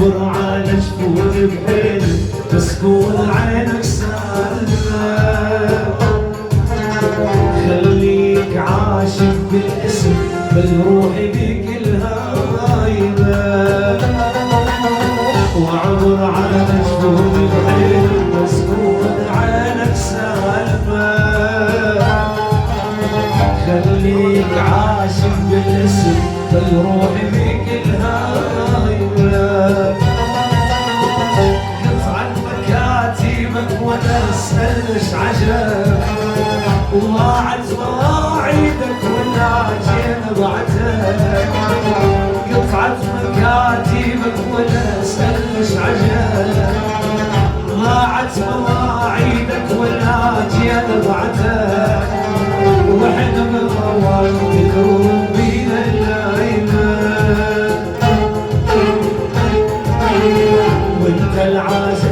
وعبر على جفون بحيل مسكون عينك سالمة. خليك عاشق بالاسم بالروح بكلها غايبة. وعبر على جفون بحيل مسكون عينك سالمة. خليك عاشق بالاسم بالروح بكلها غايبة. قطعت مكاتبك ولا اسألش عجب. وضاعت مواعيدك ولا جينا بعدك. قطعت مكاتبك ولا اسألش عجب. ضاعت مواعيدك ولا جينا بعدك. واحنا بالرواد نكون بينا اللايمة. وانت العازم